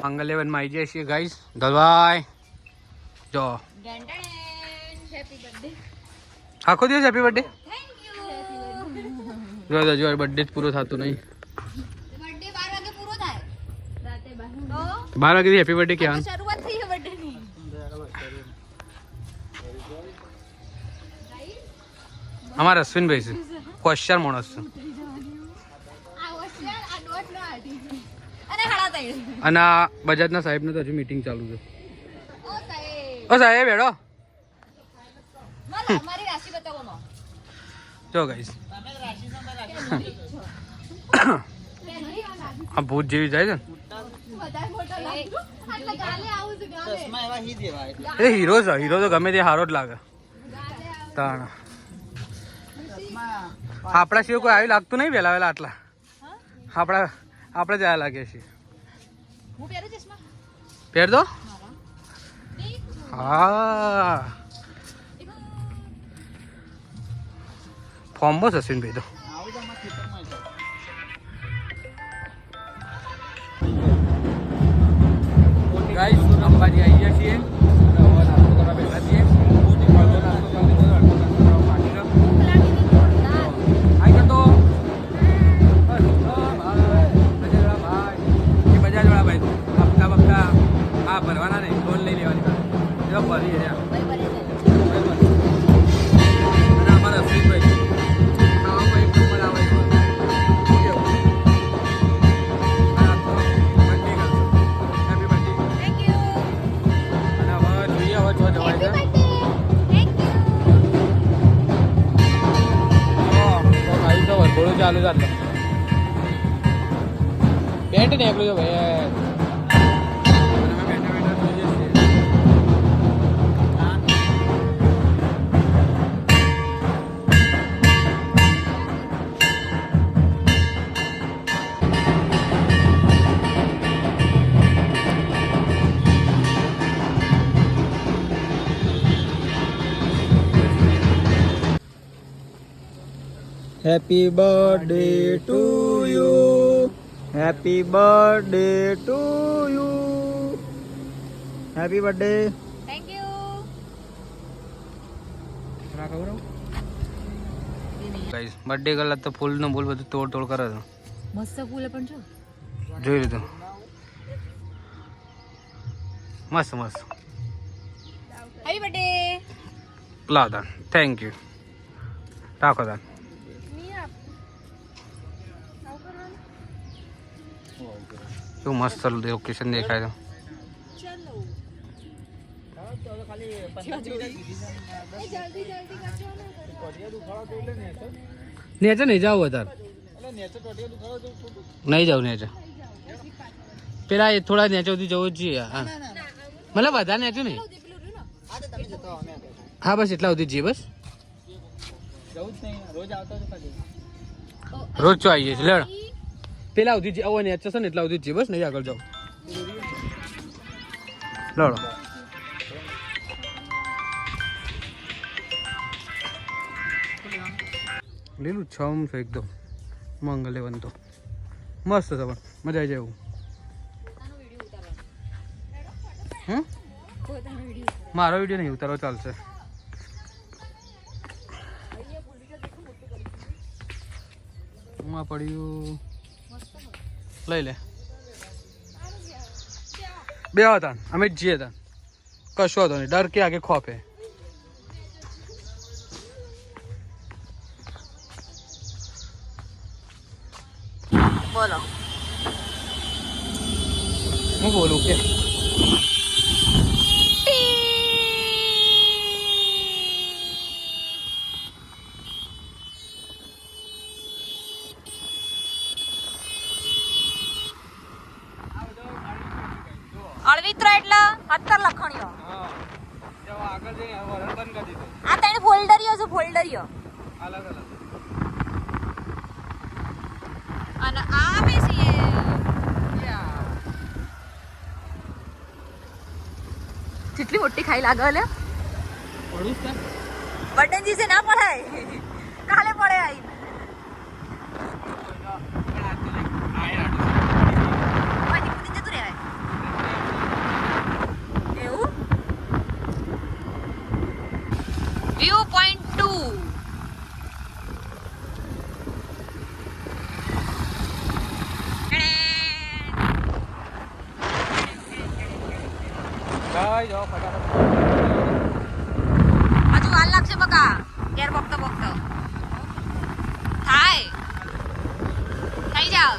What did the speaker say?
મંગલ 11 માં આવી જાય છે ગાઈસ. ધલભાઈ જો આખો દિવસ હેપી બર્થડે. જો જો બર્થડે જ પૂરો થતો નહીં. 12 વાગે હેપી બર્થડે કહેવાનું. શરૂઆત થઈ છે બર્થડે ની. અમારા અશ્વિનભાઈ છે હોશિયાર માણસ છે. અને આ બજાજના સાહેબને તો હજુ મીટિંગ ચાલુ છે. ઓ સાહેબ બેડો જો ગાઈસ આ ભૂત જેવી જાય છે ને. એ હીરો છે. હીરો તો ગમે તે હારો જ લાગે. તાણ આપણા સિવાય કોઈ આવી લાગતું નહીં. વહેલા વહેલા આટલા આપણે જ આયા લાગે છે. પહેર દો. હા ફોર્મ બસ અશ્વિનભાઈ તો ગાઈસ અંબાજી આવી ગયા છીએ. બેઠા છીએ. ભરવાના નહીં લોન લઈ લેવાની ભરી અમારા અશ્વિનભાઈ ચાલુ ચાલતો બેન્ટ ને એકલું જો ભાઈ. Happy birthday to you. Happy birthday to you. Happy birthday. Thank you. Guys birthday કલા તો ફૂલ નો ફૂલ બધું તોડ કરે છે. મસ્ત ફૂલ પણ જો જોઈ લીધું. મસ્ત મસ્ત. Happy birthday. લાવ દાન. Thank you. રાખો દાન. શું મસ્ત લોકેશન દેખાય છે. નેચે નહીં જાવ વધારે. નહીં જાવ નેચે. પેલા એ થોડા નેચે સુધી જવું જ જોઈએ. હા મતલબ વધારે નેચું નહીં. હા બસ એટલા સુધી જઈએ. બસ રોજ ચો આવીએ છીએ. લેડ પેલા સુધી આવો નેચે છે ને એટલા સુધી જઈએ. બસ નહીં આગળ જાઓ. લડો લીલું છમ છે એકદમ. મંગલ 11 તો મસ્ત છે પણ મજા આવી જાય એવું. મારો વિડીયો નહીં ઉતારો ચાલશે. માં પડ્યું લઈ લે. બે હતા અમે જ જઈએ હતા. કશો હતો નહીં. ડર કે આગે ખોફે. બોલો હું બોલું કે અળવિત્રો એટલે 17 લખણીઓ. આગળ જઈને બંધ કરી દીધું. આ ત્રણ ફોલ્ડરીઓ છે. ફોલ્ડરીઓ અલગ અલગ. અને આ બેસીએ કેટલી મોટી ખાઈ લાગે લે. બટન જીસે ના પડાય. કાલે પડે આઈ. પછી કુદી જતું રહેવાય. ખાઈ જાઓ ફટાફટ. હજુ વાર લાગશે બકા ઘેર બકતો બકતો થાય થઈ જાવ